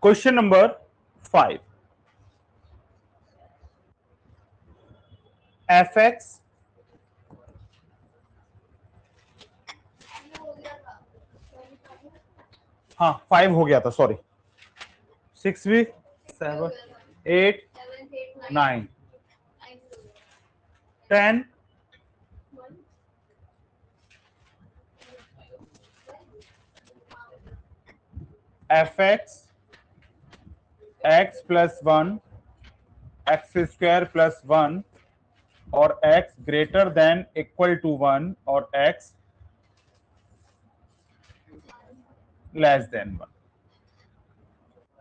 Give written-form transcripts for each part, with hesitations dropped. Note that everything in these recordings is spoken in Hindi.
क्वेश्चन नंबर 5, एफ एक्स हाँ 5 हो गया था, सॉरी 6 भी 7 8 9 10 f x plus 1 x square plus 1 और x greater than equal to 1 और x less than 1।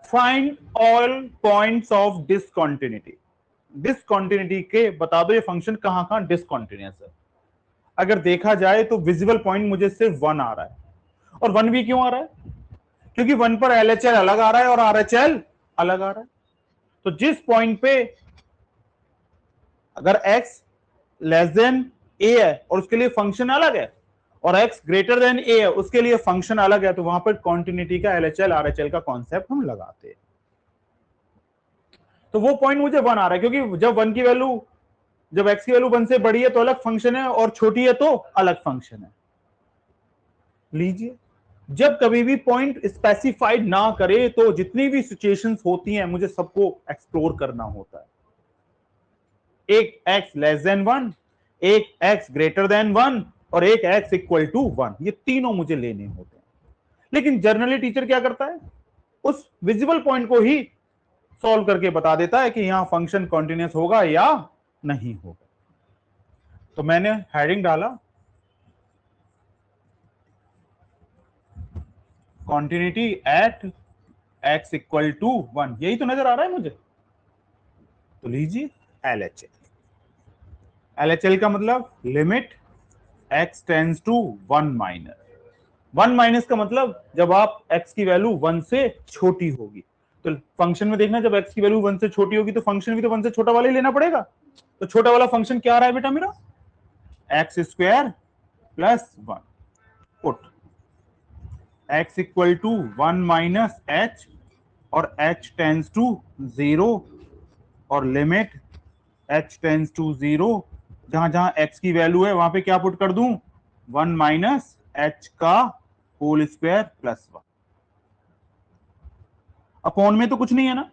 Find all points of discontinuity. Discontinuity के बता दो ये फंक्शन कहां कहां डिसकंटिन्यूअस है। अगर देखा जाए तो विजिबल पॉइंट मुझे सिर्फ 1 आ रहा है, और 1 भी क्यों आ रहा है? क्योंकि 1 पर LHL अलग आ रहा है और RHL अलग आ रहा है। तो जिस पॉइंट पे अगर x लेस देन a है और उसके लिए फंक्शन अलग है, और x ग्रेटर देन a है उसके लिए फंक्शन अलग है, तो वहां पर कॉन्टिन्यूटी का LHL RHL का कॉन्सेप्ट हम लगाते हैं। तो वो पॉइंट मुझे 1 आ रहा है क्योंकि जब 1 की वैल्यू, जब x की वैल्यू 1 से बड़ी है तो अलग फंक्शन है, और छोटी है तो अलग फंक्शन है। लीजिए, जब कभी भी पॉइंट स्पेसिफाइड ना करे तो जितनी भी सिचुएशंस होती हैं मुझे सबको एक्सप्लोर करना होता है। एक x लेस देन 1, एक x ग्रेटर देन 1 और एक x इक्वल टू 1, ये तीनों मुझे लेने होते हैं। लेकिन जनरली टीचर क्या करता है, उस विजिबल पॉइंट को ही सॉल्व करके बता देता है कि यहां फंक्शन कॉन्टिन्यूअस होगा या नहीं होगा। तो मैंने हेडिंग डाला continuity at x equal to 1, यही तो नजर आ रहा है मुझे। तो लीजिए LHL, LHL का मतलब limit x tends to 1 minus. 1 minus का मतलब जब आप x की वैल्यू 1 से छोटी होगी, तो फंक्शन में देखना जब x की वैल्यू 1 से छोटी होगी तो फंक्शन भी तो 1 से छोटा वाला ही लेना पड़ेगा। तो छोटा वाला फंक्शन क्या आ रहा है बेटा मेरा, x square plus 1। Put x equal to 1 minus h और h टेंड्स टू 0 और लिमिट h टेंड्स टू 0, जहां जहां x की वैल्यू है वहां पे क्या पुट कर दूं, 1 माइनस h का होल स्क्वायर प्लस 1। अपॉन में तो कुछ नहीं है ना,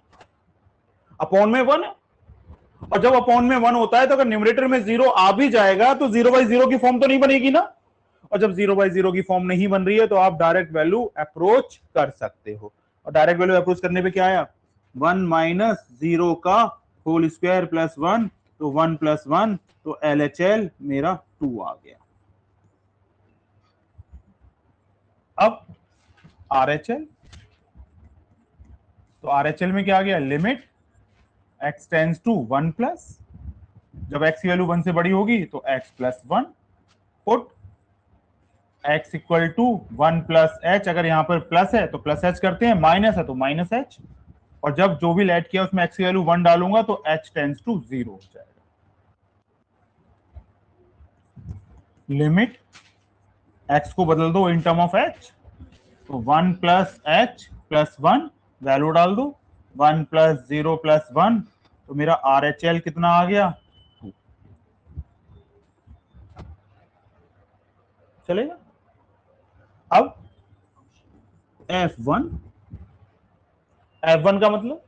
अपॉन में 1 है, और जब अपॉन में 1 होता है तो अगर न्यूमरेटर में 0 आ भी जाएगा तो 0/0 की फॉर्म तो नहीं बनेगी ना, और जब 0/0 की फॉर्म नहीं बन रही है तो आप डायरेक्ट वैल्यू अप्रोच कर सकते हो। और डायरेक्ट वैल्यू अप्रोच करने पे क्या आया, 1 माइनस 0 का होल स्क्वायर प्लस 1, तो 1 प्लस 1, तो LHL मेरा 2 आ गया। अब RHL, तो RHL में क्या आ गया, limit x tends to 1 plus, जब x की वैल्यू 1 से बड़ी होगी तो x plus 1, put x equal to 1 plus h, अगर यहां पर प्लस है तो प्लस h करते हैं, माइनस है तो माइनस h, और जब जो भी लेट किया उसमें x की वैल्यू 1 डालूंगा तो h टेंड्स टू 0 हो जाएगा। लिमिट x को बदल दो इन टर्म ऑफ h, तो 1 प्लस h प्लस 1 वैल्यू डाल दो, 1 प्लस 0 प्लस 1, तो मेरा RHL कितना आ गया, 2। चलेगा। अब F1, F1 का मतलब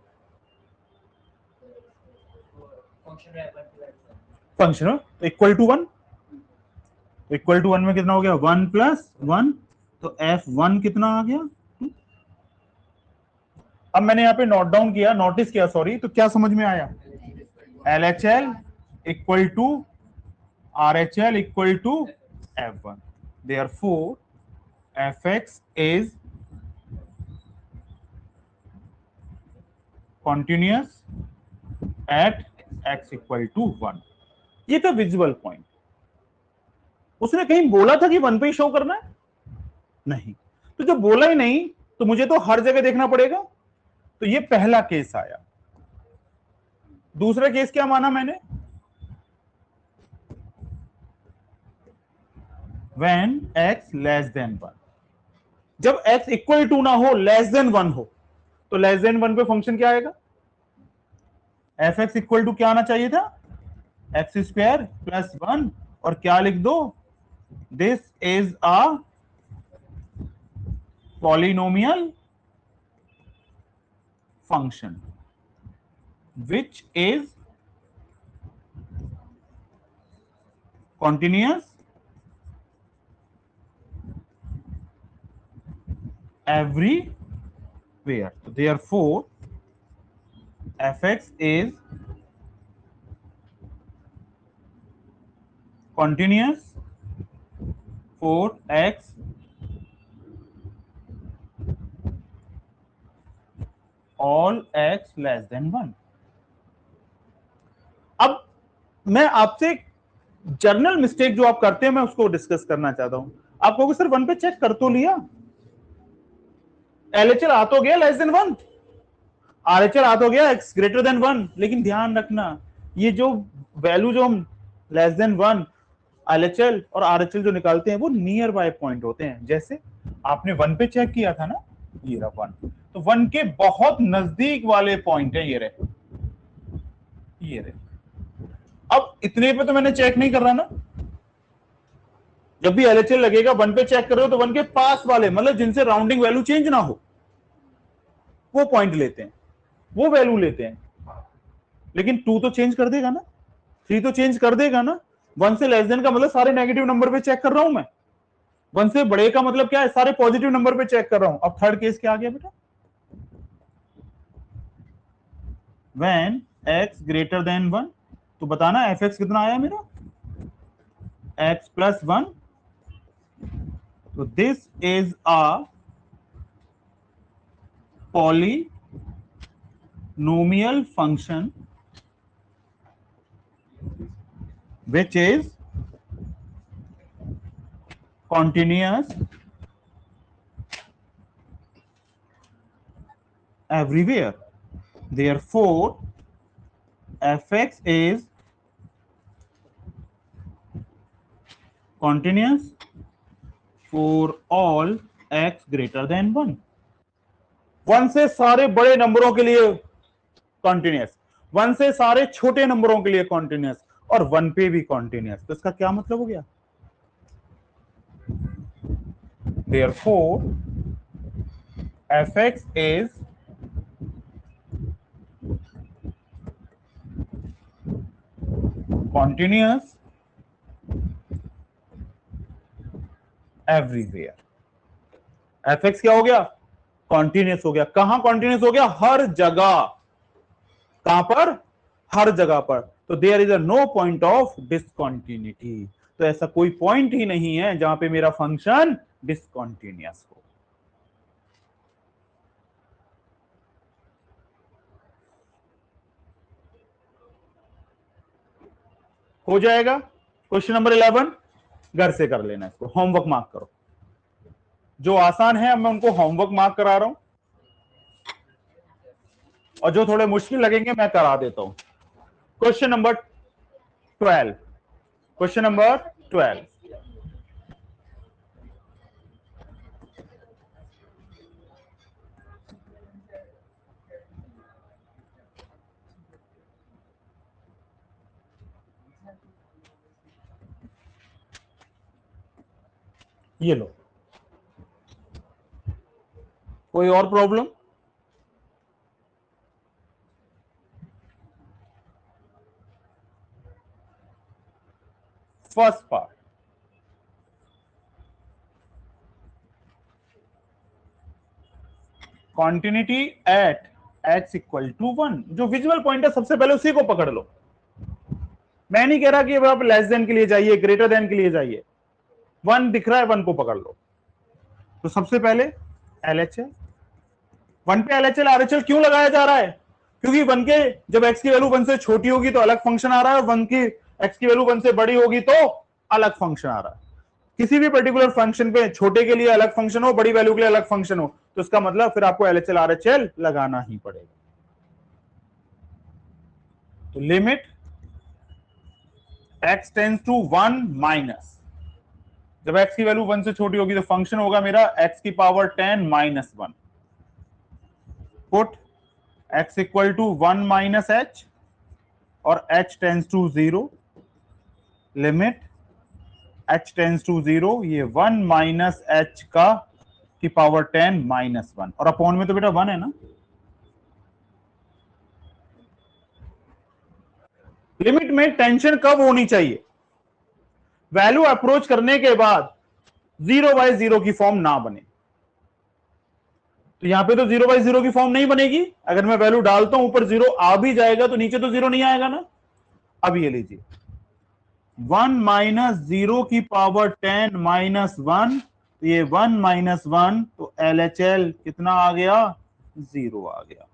फंक्शन इक्वल टू 1, तो इक्वल टू 1 में कितना हो गया, 1 प्लस 1, तो F1 कितना आ गया, 2। अब मैंने यहाँ पे नोट डाउन किया, नोटिस किया सॉरी, तो क्या समझ में आया, LHL equal to RHL equal to F1, therefore Fx is continuous at x equal to 1। ये था विजुअल पॉइंट। उसने कहीं बोला था कि 1 पे ही शो करना है, नहीं, तो जब बोला ही नहीं तो मुझे तो हर जगह देखना पड़ेगा। तो ये पहला केस आया। दूसरा केस क्या माना मैंने, when x लेस देन 1, जब x इक्वल टू ना हो, लेस देन 1 हो, तो लेस देन 1 पे फंक्शन क्या आएगा? एफ एक्स इक्वल टू क्या आना चाहिए था? एक्स स्क्वायर प्लस 1, और क्या लिख दो? This is a polynomial function which is continuous everywhere. So therefore fx is continuous for x all x less than 1. अब मैं आपसे जर्नल मिस्टेक जो आप करते हैं मैं उसको डिस्कस करना चाहता हूं। आप कहोगे सर 1 पे चेक कर तो लिया, एलएचएल आ तो गया लेस देन 1, आरएचएल आ तो गया एक्स ग्रेटर देन 1, लेकिन ध्यान रखना ये जो वैल्यू जो हम लेस देन 1 एलएचएल और आरएचएल जो निकालते हैं वो नियर बाय पॉइंट होते हैं। जैसे आपने 1 पे चेक किया था ना, ये रहा 1, तो 1 के बहुत नजदीक वाले पॉइंट है ये रहे, ये रहे। अब इतने पे तो मैंने चेक नहीं कर रहा ना, जब भी एलएचएल लगेगा 1 पे चेक कर रहे हो तो 1 के पास वाले, मतलब जिनसे राउंडिंग वैल्यू चेंज ना हो, वो पॉइंट लेते हैं, वो वैल्यू लेते हैं। लेकिन 2 तो चेंज कर देगा ना, 3 तो चेंज कर देगा ना। 1 से लेस देन का मतलब सारे नेगेटिव नंबर पे चेक कर रहा हूं मैं, 1 से बड़े का मतलब क्या है? सारे पॉजिटिव नंबर पे चेक कर रहा हूं। अब थर्ड केस क्या आ गया बेटा? व्हेन x ग्रेटर देन 1, तो बताना एफ एक्स कितना आया मेरा? x plus 1। तो this is a polynomial function which is continuous everywhere. Therefore fx is continuous for all x greater than 1. 1 से सारे बड़े नंबरों के लिए कॉन्टिन्यूस, 1 से सारे छोटे नंबरों के लिए कॉन्टिन्यूस, और 1 पे भी कॉन्टिन्यूस। तो इसका क्या मतलब हो गया? Therefore fx is continuous everywhere. fx क्या हो गया? कॉन्टिन्यूस हो गया। कहां कॉन्टिन्यूस हो गया? हर जगह। कहां पर? हर जगह पर। तो there is a no point of discontinuity. तो ऐसा कोई पॉइंट ही नहीं है जहां पे मेरा फंक्शन डिसकंटिन्यूअस हो। हो जाएगा। क्वेश्चन नंबर 11 घर से कर लेना, इसको होमवर्क मार्क करो। जो आसान है मैं उनको होमवर्क मार्क करा रहा हूं, और जो थोड़े मुश्किल लगेंगे मैं करा देता हूं। क्वेश्चन नंबर 12, क्वेश्चन नंबर 12, ये लो। कोई और problem? First part, continuity at x equal to 1। जो विजुअल पॉइंट है सबसे पहले उसी को पकड़ लो। मैं नहीं कह रहा कि आप लेस देन के लिए जाइए, ग्रेटर देन के लिए जाइए। 1 दिख रहा है, 1 को पकड़ लो। तो सबसे पहले एलएचएल, 1 पे एलएचएल आरएचएल क्यों लगाया जा रहा है? क्योंकि 1 के जब x की वैल्यू 1 से छोटी होगी तो अलग फंक्शन आ रहा है, और 1 की x की वैल्यू 1 से बड़ी होगी तो अलग फंक्शन आ रहा है। किसी भी पर्टिकुलर फंक्शन पे छोटे के लिए अलग फंक्शन हो, बड़ी वैल्यू के लिए अलग फंक्शन हो, तो इसका मतलब फिर आपको एलएचएल आरएचएल लगाना ही पड़ेगा। तो limit x tends to 1 minus, जब x की वैल्यू 1 से छोटी होगी तो फंक्शन होगा मेरा x की power 10 minus 1। Put x equal to 1 minus h और h tends to 0, limit h tends to 0, ये 1 माइनस h का की पावर 10 माइनस 1, और अपॉन में तो बेटा 1 है ना। लिमिट में टेंशन कब होनी चाहिए? वैल्यू अप्रोच करने के बाद 0/0 की फॉर्म ना बने। तो यहां पे तो 0/0 की फॉर्म नहीं बनेगी। अगर मैं वैल्यू डालता हूं ऊपर 0 आ भी जाएगा तो नीचे तो 0 नहीं आएगा ना। अब ये लीजिए 1 माइनस 0 की पावर 10 माइनस 1, ये 1 माइनस 1, तो LHL कितना आ गया? 0 आ गया।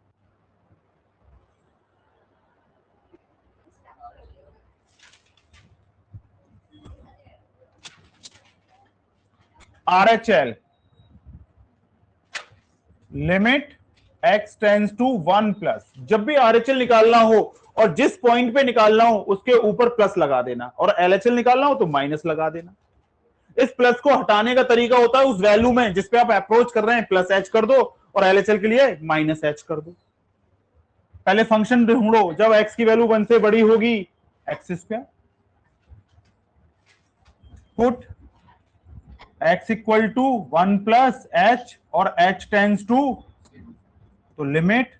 RHL limit x tends to 1 plus, जब भी RHL निकालना हो और जिस पॉइंट पे निकालना हो उसके ऊपर प्लस लगा देना, और LHL निकालना हो तो माइनस लगा देना। इस प्लस को हटाने का तरीका होता है उस वैल्यू में जिस पे आप अप्रोच कर रहे हैं, प्लस h कर दो और LHL के लिए माइनस h कर दो। पहले फंक्शन ढूंढो जब x की वैल्यू 1 से बड़ी होगी, x square. Put x equal to 1 plus h और h टेंस टू, तो limit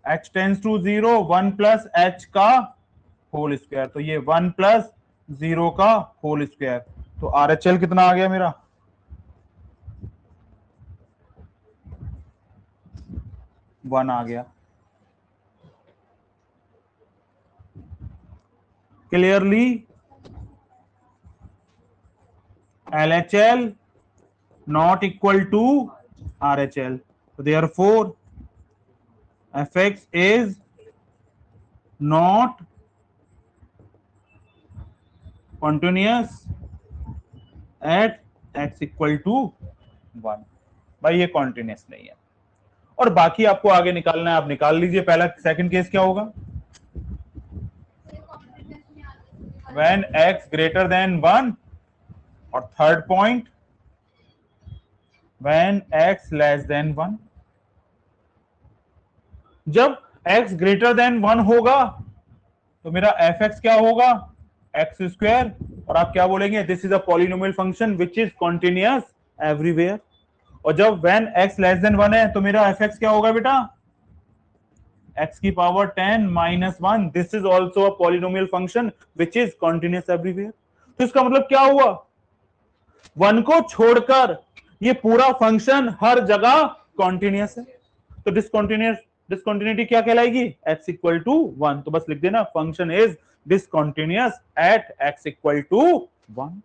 h tends to 0, 1 plus h का होल स्क्वायर, तो ये 1 प्लस 0 का होल स्क्वायर। तो RHL कितना आ गया मेरा? 1 आ गया। Clearly LHL not equal to RHL, so therefore fx is not continuous at x equal to 1। भाई ये कॉन्टिन्यूस नहीं है। और बाकी आपको आगे निकालना है, आप निकाल लीजिए। पहला सेकंड केस क्या होगा? when x greater than 1, और third point when x less than 1। जब x ग्रेटर देन 1 होगा तो मेरा fx क्या होगा? X square. और आप क्या बोलेंगे? This is a polynomial function which is continuous everywhere. और जब when x लेस देन 1 है तो मेरा fx क्या होगा बेटा? x की power 10 minus 1। This is also a polynomial function which is continuous everywhere. तो इसका मतलब क्या हुआ? 1 को छोड़कर ये पूरा फंक्शन हर जगह कॉन्टिन्यूअस है। तो डिसकॉन्टिन्यूटी क्या कहलाएगी? x equal to 1। तो बस लिख देना function is discontinuous at x equal to 1।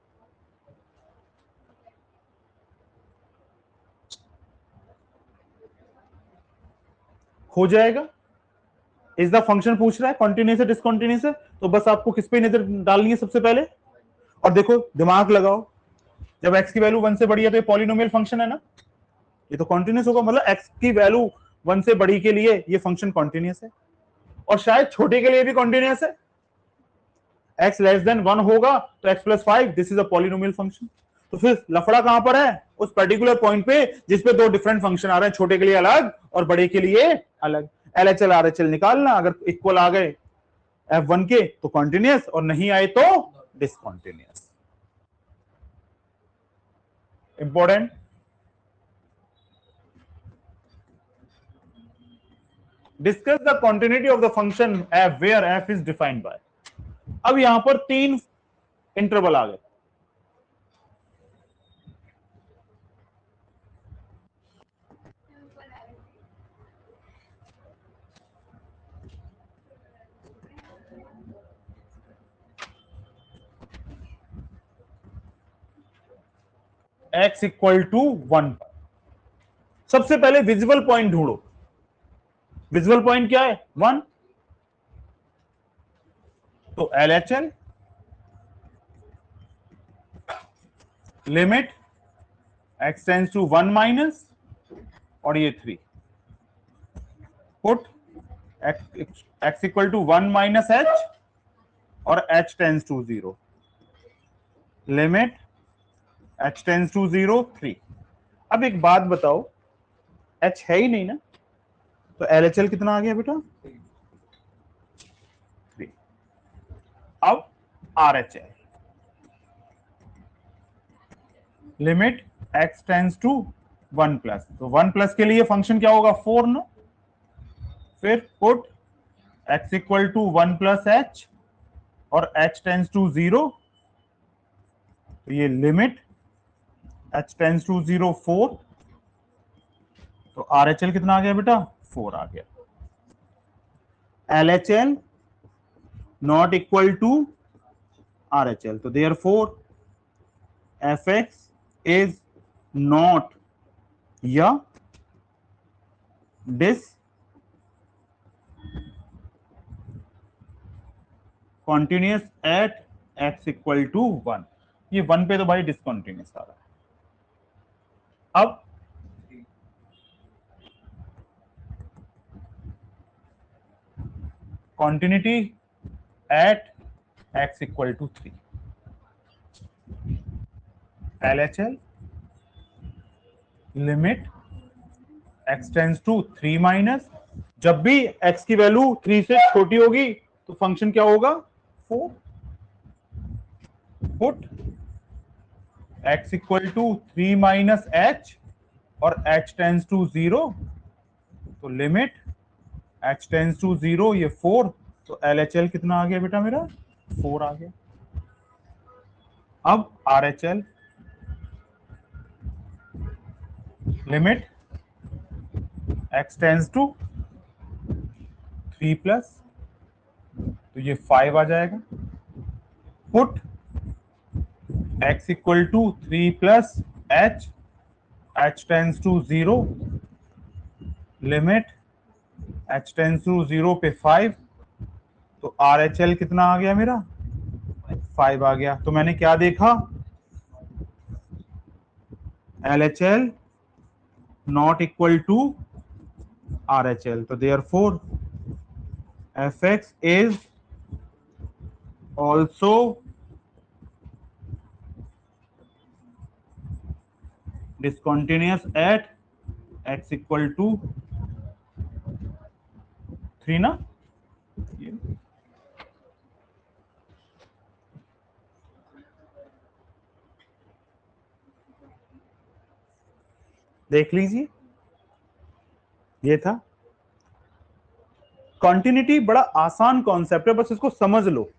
हो जाएगा। इज द फंक्शन पूछ रहा है कॉन्टिन्यूअस है डिसकॉन्टिन्यूअस है, तो बस आपको किस पे नजर डालनी है सबसे पहले? और देखो दिमाग लगाओ, जब x की वैल्यू 1 से बड़ी है तो ये पॉलिनोमियल फंक्शन है ना, ये तो कॉन्टिन्यूअस होगा। मतलब x की वैल्यू 1 से बड़ी के लिए ये फंक्शन कॉन्टिन्यूअस है, और शायद छोटे के लिए भी कॉन्टिन्यूअस है। x लेस देन 1 होगा तो x plus 5, this is a polynomial function. तो फिर लफड़ा कहां पर है? उस पर्टिकुलर पॉइंट पे जिसपे दो डिफरेंट फंक्शन आ रहे हैं, छोटे के लिए अलग और बड़े के लिए अलग। LHL RHL निकालना, अगर इक्वल आ गए f1 के तो कॉन्टिन्यूअस, और नहीं आए तो discontinuous. Important. Discuss the continuity of the function f where f is defined by. अब यहां पर 3 इंटरवल आ गए। x equal to 1। सबसे पहले विजिबल पॉइंट ढूंढो। विजिबल पॉइंट क्या है? 1। तो LHL limit x tends to 1 minus, और ये 3। Put x equal to 1 minus h और h tends to 0, limit h tends to 0, 3। अब एक बात बताओ, h है ही नहीं ना, तो LHL कितना आ गया बेटा 3। अब RHL limit x tends to 1 plus, तो 1 प्लस के लिए फंक्शन क्या होगा 4 ना, फिर put x equal to 1 plus h और h टेंड्स टू 0, तो ये लिमिट h टेंड्स टू 0 4, तो RHL कितना आ गया बेटा 4 आ गया। LHL not equal to RHL, तो therefore fx is not या discontinuous at x equal to 1। ये 1 पे तो भाई डिसकंटिन्यूअस आ रहा है। अब continuity at x equal to 3, LHL limit x tends to 3 minus, जब भी x की वैल्यू 3 से छोटी होगी तो फंक्शन क्या होगा 4, put x equal to 3 minus h और h टेंड्स टू 0, तो लिमिट h टेंड्स टू 0 ये 4, तो LHL कितना आ गया बेटा मेरा 4 आ गया। अब RHL limit x tends to 3 plus, तो ये 5 आ जाएगा, put x equal to 3 plus h tends to 0, limit h tends to 0 पे 5, तो RHL कितना आ गया मेरा 5 आ गया। तो मैंने क्या देखा LHL not equal to RHL, तो therefore fx is also discontinuous at x equal to 3 ना, देख लीजिए ये था। कॉन्टिन्यूटी बड़ा आसान कॉन्सेप्ट है, बस इसको समझ लो।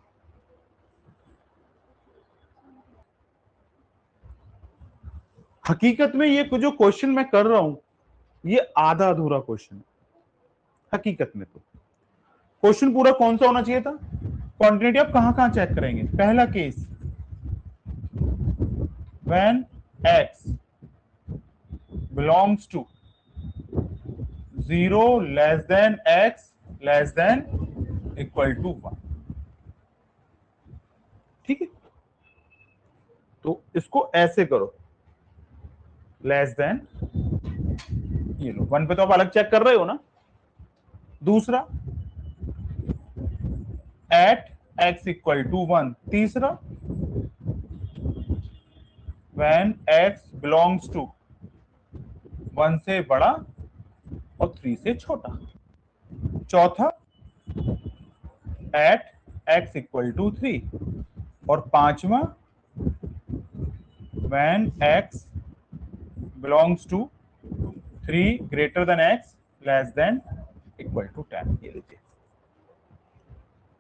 हकीकत में ये जो क्वेश्चन मैं कर रहा हूं ये आधा अधूरा क्वेश्चन है। हकीकत में तो क्वेश्चन पूरा कौन सा होना चाहिए था, कॉन्टिन्यूटी आप कहां कहां चेक करेंगे। पहला case when x belongs to 0 less than x less than equal to 1, ठीक है। तो इसको ऐसे करो, लेस देन, ये लो 1 पे तो आप अलग चेक कर रहे हो ना। दूसरा एट x इक्वल टू 1, तीसरा व्हेन x बिलोंग्स टू 1 से बड़ा और 3 से छोटा, चौथा एट x इक्वल टू 3, और पांचवा when x belongs to 3 greater than x less than equal to 10। ये लीजिए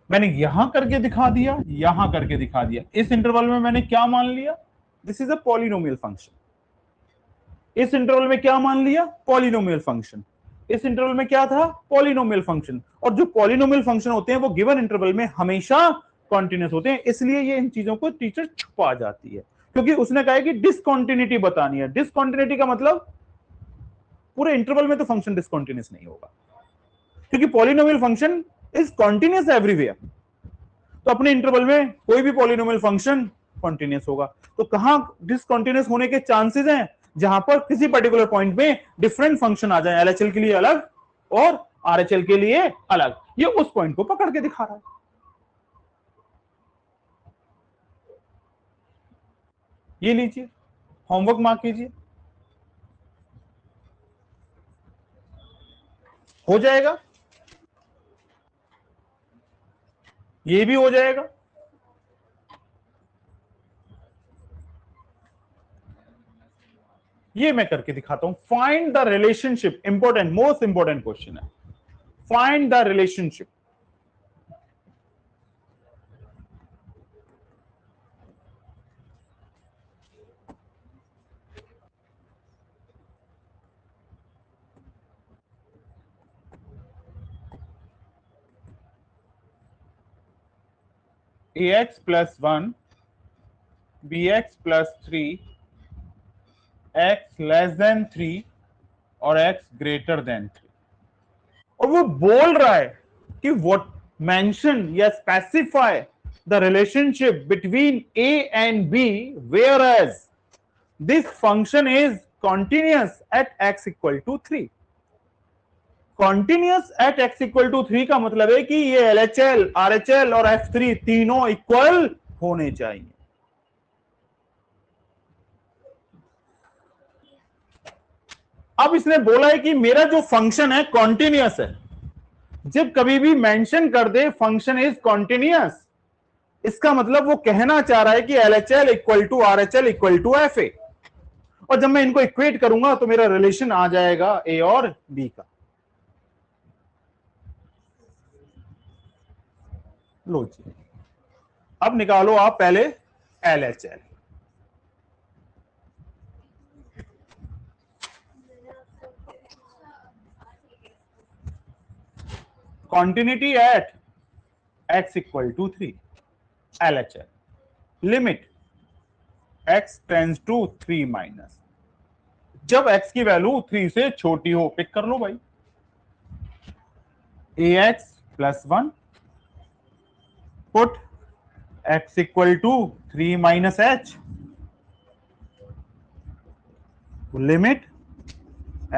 मैंने यहां करके दिखा दिया, यहां करके दिखा दिया। इस इंटरवल में मैंने क्या मान लिया, this is a polynomial function. इस इंटरवल में क्या मान लिया, पॉलिनोमियल फंक्शन। इस इंटरवल में क्या था, पॉलिनोमियल फंक्शन। और जो पॉलिनोमियल फंक्शन होते हैं वो गिवन इंटरवल में हमेशा कॉन्टिन्यूस होते हैं, इसलिए ये इन चीजों को टीचर छुपा जाती है, क्योंकि उसने कहा है कि डिसकंटिन्यूटी बतानी है। डिसकंटिन्यूटी का मतलब पूरे इंटरवल में तो फंक्शन डिसकंटिन्यूस नहीं होगा, क्योंकि polynomial function is continuous everywhere. तो अपने इंटरवल में कोई भी पॉलिनोमियल फंक्शन कॉन्टिन्यूस होगा। तो कहां डिसकंटिन्यूस होने के चांसेस हैं, जहां पर किसी पर्टिकुलर पॉइंट में डिफरेंट फंक्शन आ जाए, एलएचएल के लिए अलग और आरएचएल के लिए अलग। ये उस पॉइंट को पकड़ के दिखा रहा है। ये लीजिए, होमवर्क मार्क कीजिए। हो जाएगा, ये भी हो जाएगा। ये मैं करके दिखाता हूं। Find the relationship, important, most important question है। Find the relationship ax plus 1 bx plus 3 x less than 3 और x ग्रेटर देन 3। और वो बोल रहा है कि व्हाट मेंशन या specify the relationship between a and b whereas this function is continuous at x equal to 3। Continuous at x equal to 3 का मतलब है कि ये LHL, RHL और F3 तीनों इक्वल होने चाहिए। अब इसने बोला है कि मेरा जो फंक्शन है कॉन्टिन्यूअस है। जब कभी भी मेंशन कर दे फंक्शन इज कॉन्टिन्यूअस, इसका मतलब वो कहना चाह रहा है कि LHL equal to RHL equal to FA। और जब मैं इनको इक्वेट करूंगा तो मेरा रिलेशन आ जाएगा A और B का। लो जी, अब निकालो आप पहले LHL। Continuity at x equal to 3 LHL limit x tends to 3 minus, जब x की वैल्यू 3 से छोटी हो, पिक कर लो भाई, ax plus 1 put x equal to 3 minus h limit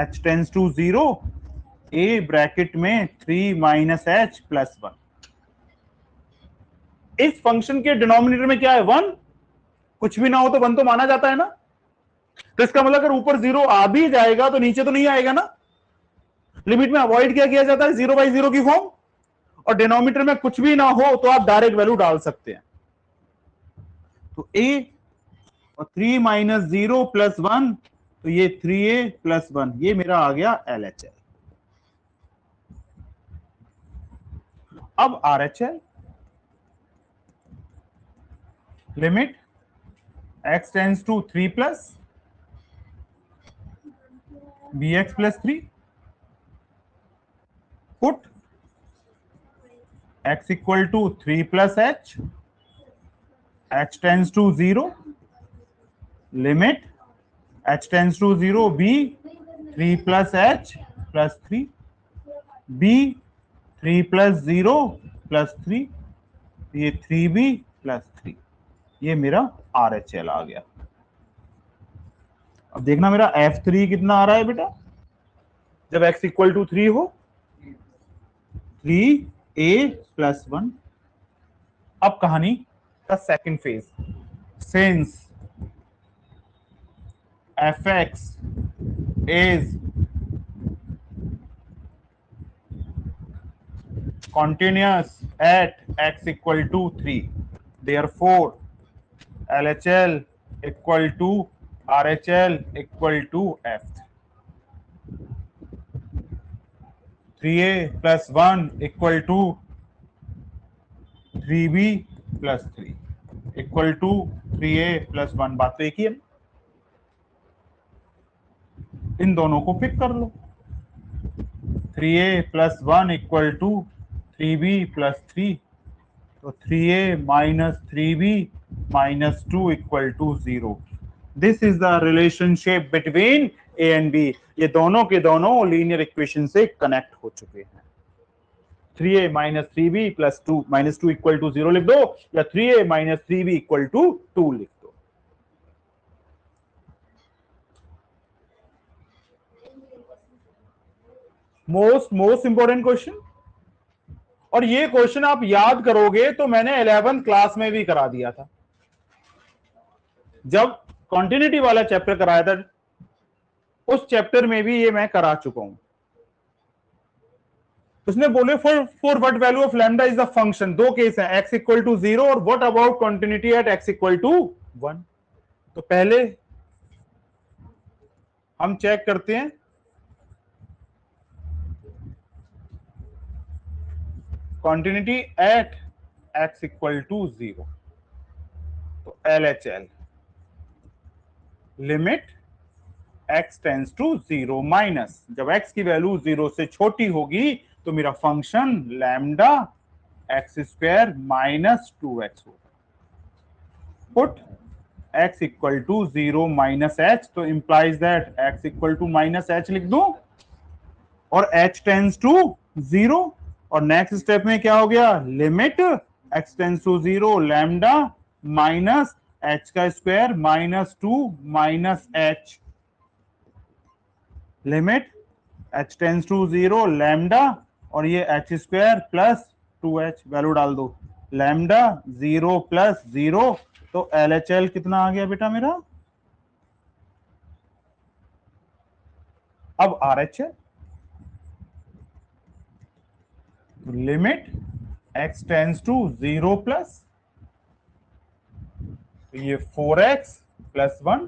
h tends to 0 a bracket में 3 माइनस h प्लस 1। इस फंक्शन के डिनोमिनेटर में क्या है 1, कुछ भी ना हो तो 1 तो माना जाता है ना। तो इसका मतलब अगर ऊपर 0 आ भी जाएगा तो नीचे तो नहीं आएगा ना। लिमिट में अवॉइड क्या किया जाता है 0/0 की फॉर्म, और डिनोमिनेटर में कुछ भी ना हो तो आप डायरेक्ट वैल्यू डाल सकते हैं। तो a और 3 माइनस 0 प्लस 1, तो ये 3a प्लस 1, ये मेरा आ गया LHL। अब RHL limit x tends to 3 plus bx plus 3 put x equal to 3 plus h tends to 0 limit h tends to 0 b 3 plus h plus 3 b 3 plus 0 plus 3, ये 3b प्लस 3, ये मेरा RHL आ गया। अब देखना मेरा F3 कितना आ रहा है बेटा, जब x इक्वल टू 3 हो 3a प्लस 1। अब कहानी का second phase, since fx is continuous at x equal to 3, therefore LHL equal to RHL equal to F। 3a plus 1 equal to 3b plus 3 equal to 3a plus 1। बात तो एक ही है, इन दोनों को पिक कर लो। 3a plus 1 equal to 3b plus 3, तो 3a minus 3b minus 2 equal to 0। This is the relationship between a and b। ये दोनों के दोनों लीनियर इक्वेशन से कनेक्ट हो चुके हैं। 3a minus 3b plus 2 minus 2 equal to 0 लिख दो, या 3a minus 3b equal to 2 लिख दो। मोस्ट इंपॉर्टेंट क्वेश्चन, और ये क्वेश्चन आप याद करोगे तो मैंने 11th क्लास में भी करा दिया था, जब कॉन्टिन्यूटी वाला चैप्टर कराया था, उस चैप्टर में भी ये मैं करा चुका हूं। उसने बोले for what value of lambda is the function, दो केस है, x इक्वल टू 0 और what about continuity at x equal to 1। तो पहले हम चेक करते हैं continuity at x equal to 0। तो LHL limit x tends to 0 minus, जब x की वैल्यू 0 से छोटी होगी तो मेरा function lambda x square minus 2x होगा। Put x equal to 0 minus h, तो implies that x equal to minus h लिख दूं और h टेंस टू 0। और नेक्स्ट स्टेप में क्या हो गया, limit x tends to 0 lambda minus h का square minus 2 minus h, limit h tends to 0 lambda और ये h square plus 2h, value डाल दो, लैम्डा 0 प्लस 0। तो LHL कितना आ गया बेटा मेरा, अब RHL limit x tends to 0 plus, तो ये 4x plus 1,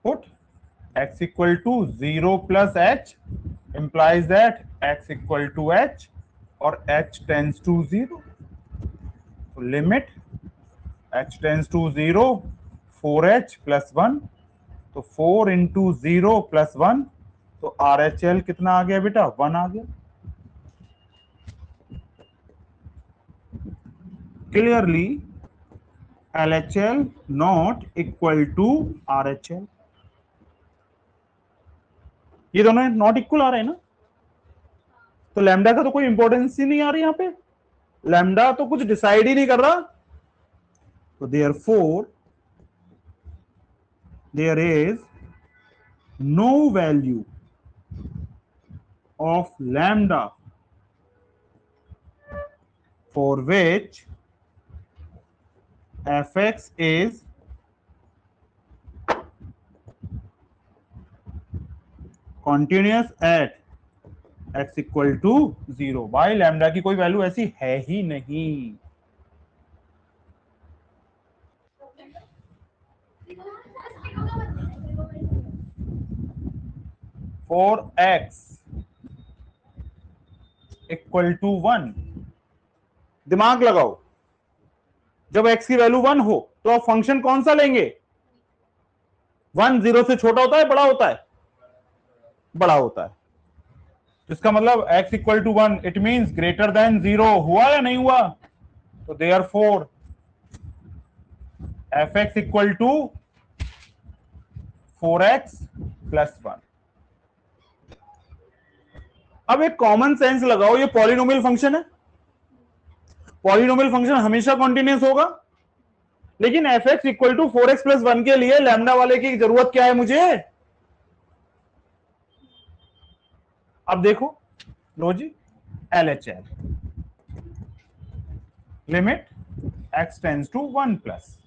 put x equal to 0 plus h implies that x equal to h और h टेंस टू 0। तो limit h tends to 0 4h plus 1, तो 4 इंटू 0 प्लस 1, तो RHL कितना आ गया बेटा, 1 आ गया। Clearly LHL not equal to RHL, ये दोनों नॉट इक्वल आ रहे हैं ना, तो लैम्डा का तो कोई इंपॉर्टेंस ही नहीं आ रही यहां पे, लैम्डा तो कुछ डिसाइड ही नहीं कर रहा। तो therefore there is no value of lambda for which fx is continuous at x equal to 0। भाई लैम्डा की कोई वैल्यू ऐसी है ही नहीं। फॉर x इक्वल टू 1, दिमाग लगाओ, जब x की वैल्यू 1 हो तो आप फंक्शन कौन सा लेंगे, 1 0 से छोटा होता है बड़ा होता है, बड़ा होता है, इसका मतलब x equal to 1 it means greater than 0, हुआ या नहीं हुआ। तो therefore fx equal to 4x plus 1। अब एक कॉमन सेंस लगाओ, ये पॉलिनोमियल फंक्शन है, पॉलिनोमियल फंक्शन हमेशा कॉन्टिन्यूस होगा, लेकिन fx equal to 4x plus 1 के लिए लैम्डा वाले की जरूरत क्या है मुझे। अब देखो लो जी, LHL limit x tends to 1 plus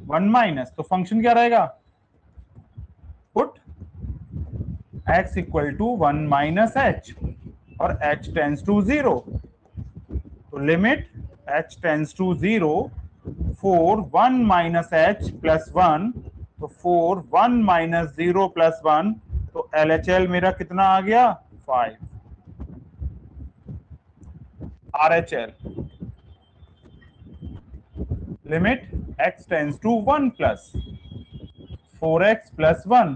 1 minus, तो फंक्शन क्या रहेगा, put x equal to 1 minus h और h टेंस टू 0, तो limit h tends to 0 4 1 minus h plus 1, तो 4 1 माइनस 0 प्लस 1, तो LHL मेरा कितना आ गया 5। RHL limit x tends to 1 plus 4x plus 1,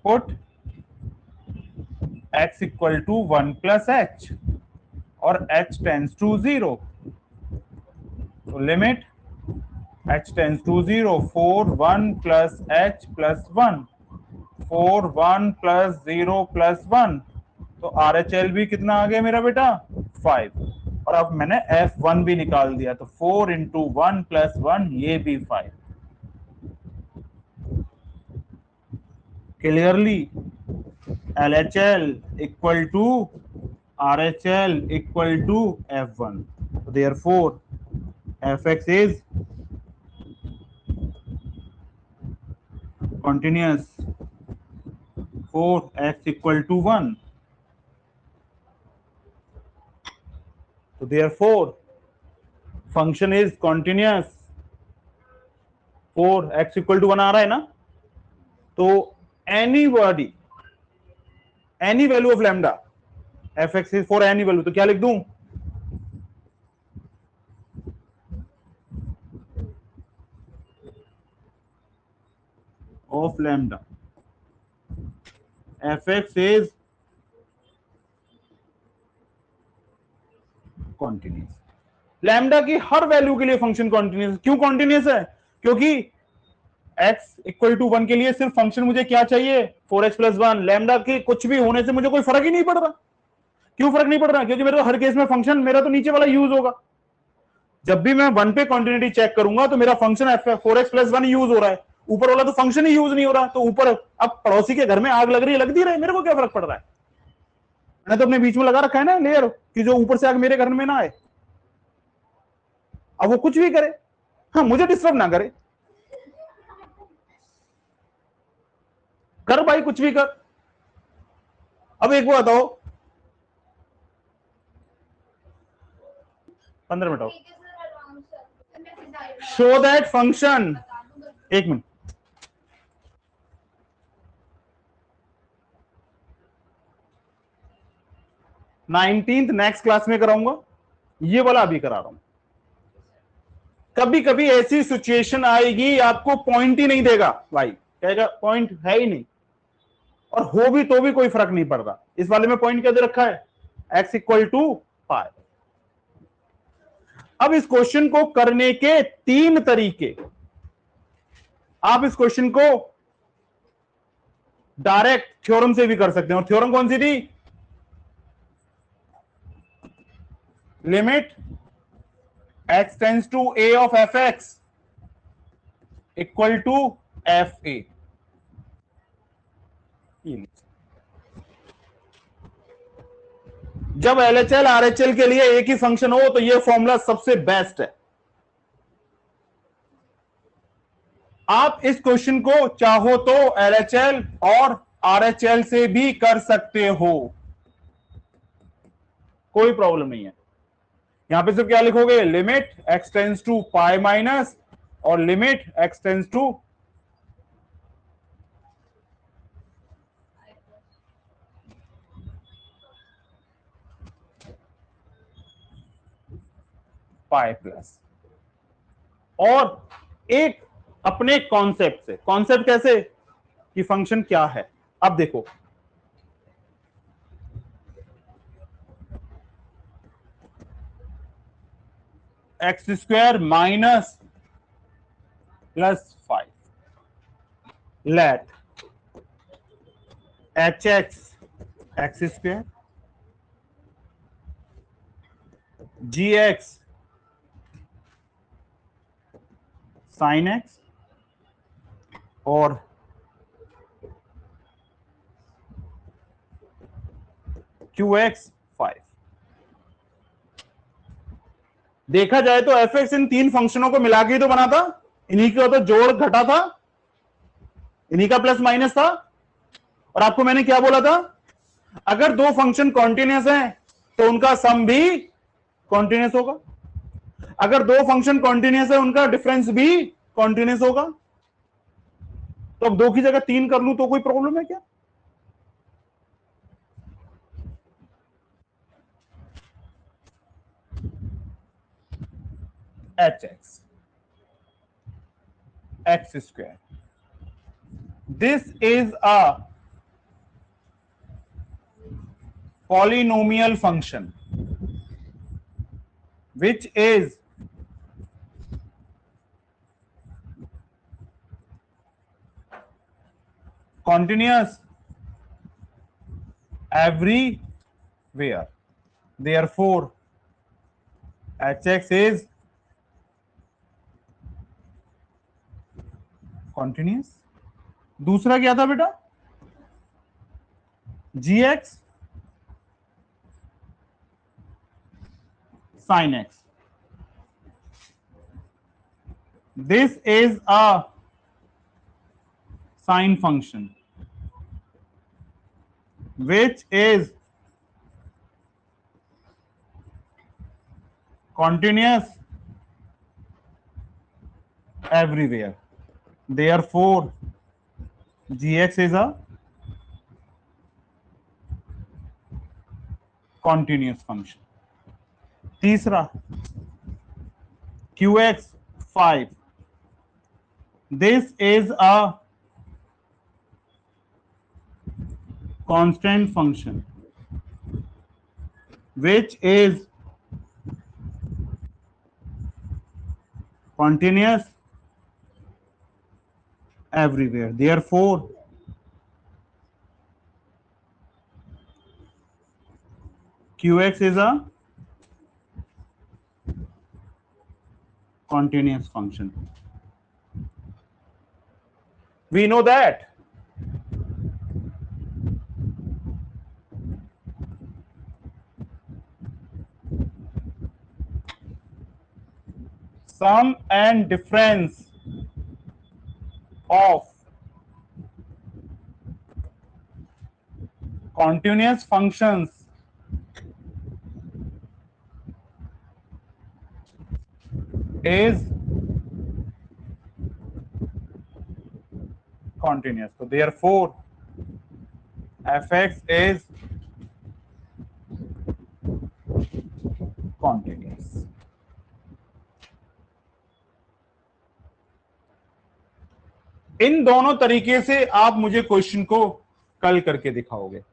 put x equal to 1 plus h और h टेंस टू 0, तो limit h tends to 0 4 1 plus h plus 1, 4 1 plus 0 plus 1, तो RHL भी कितना आ गया मेरा बेटा 5। और अब मैंने F1 भी निकाल दिया, तो 4 इंटू 1 प्लस 1 ये भी 5। Clearly LHL equal to RHL equal to F1, therefore fx is continuous 4x equal to 1. So therefore function is continuous. 4x equal to 1 आ रहा है ना, तो anybody, any value of lambda, fx is for any value, तो क्या लिख दूं, of lambda fx is continuous. Lambda की हर वैल्यू के लिए फंक्शन कॉन्टिन्यूस। क्यों कॉन्टिन्यूस है, क्योंकि x इक्वल टू 1 के लिए सिर्फ फंक्शन मुझे क्या चाहिए, 4x प्लस 1। लैम्डा के कुछ भी होने से मुझे कोई फर्क ही नहीं पड़ रहा। क्यों फर्क नहीं पड़ रहा, क्योंकि मेरे तो हर केस में फंक्शन मेरा तो नीचे वाला यूज होगा। जब भी मैं 1 पे कॉन्टिन्यूटी चेक करूंगा तो मेरा फंक्शन 4x प्लस 1 यूज हो रहा है, ऊपर वाला तो फंक्शन ही यूज नहीं हो रहा। तो ऊपर अब पड़ोसी के घर में आग लग रही है, लगती रहे, मेरे को क्या फर्क पड़ रहा है। मैंने तो अपने बीच में लगा रखा है ना लेयर, कि जो ऊपर से आग मेरे घर में ना आए। अब वो कुछ भी करे, हाँ मुझे डिस्टर्ब ना करे, कर भाई कुछ भी कर। अब एक बात बताओ, 15 मिनट, शो दैट फंक्शन, एक मिनट, नाइनटीन्थ नेक्स्ट क्लास में कराऊंगा, ये वाला अभी करा रहा हूं। कभी कभी ऐसी सिचुएशन आएगी आपको पॉइंट ही नहीं देगा, भाई कहेगा पॉइंट है ही नहीं, और हो भी तो भी कोई फर्क नहीं पड़ रहा। इस वाले में पॉइंट क्या दे रखा है, x इक्वल टू पाई। अब इस क्वेश्चन को करने के 3 तरीके। आप इस क्वेश्चन को डायरेक्ट थ्योरम से भी कर सकते हैं, और थ्योरम कौन सी थी, limit x tends to a of fx equal to fa। जब LHL RHL के लिए एक ही फंक्शन हो तो यह फॉर्मूला सबसे बेस्ट है। आप इस क्वेश्चन को चाहो तो LHL और RHL से भी कर सकते हो, कोई प्रॉब्लम नहीं है। यहां पे सिर्फ क्या लिखोगे, limit x tends to pi minus और limit x tends to pi plus, और एक अपने कॉन्सेप्ट से। कॉन्सेप्ट कैसे, कि फंक्शन क्या है। अब देखो, x square minus plus 5 let h x x square g x sine x और क्यू एक्स 5। देखा जाए तो एफ एक्स इन 3 फंक्शनों को मिला के ही तो बना था, इन्हीं का तो जोड़ घटा था, इन्हीं का प्लस माइनस था। और आपको मैंने क्या बोला था, अगर 2 फंक्शन कॉन्टिन्यूस हैं तो उनका सम भी कॉन्टिन्यूस होगा, अगर 2 फंक्शन कॉन्टिन्यूस है उनका डिफरेंस भी कॉन्टिन्यूस होगा। तो अब 2 की जगह 3 कर लूं तो कोई प्रॉब्लम है क्या, H x x square, this is a polynomial function which is continuous everywhere, therefore hx is continuous। दूसरा क्या था बेटा, gx sin x, this is a sine function which is continuous everywhere. Therefore, gx is a continuous function. तीसरा qx 5, this is a constant function which is continuous everywhere. Therefore, qx is a continuous function. We know that. Sum and difference of continuous functions is continuous. So therefore, fx is continuous. इन दोनों तरीके से आप मुझे क्वेश्चन को कल करके दिखाओगे।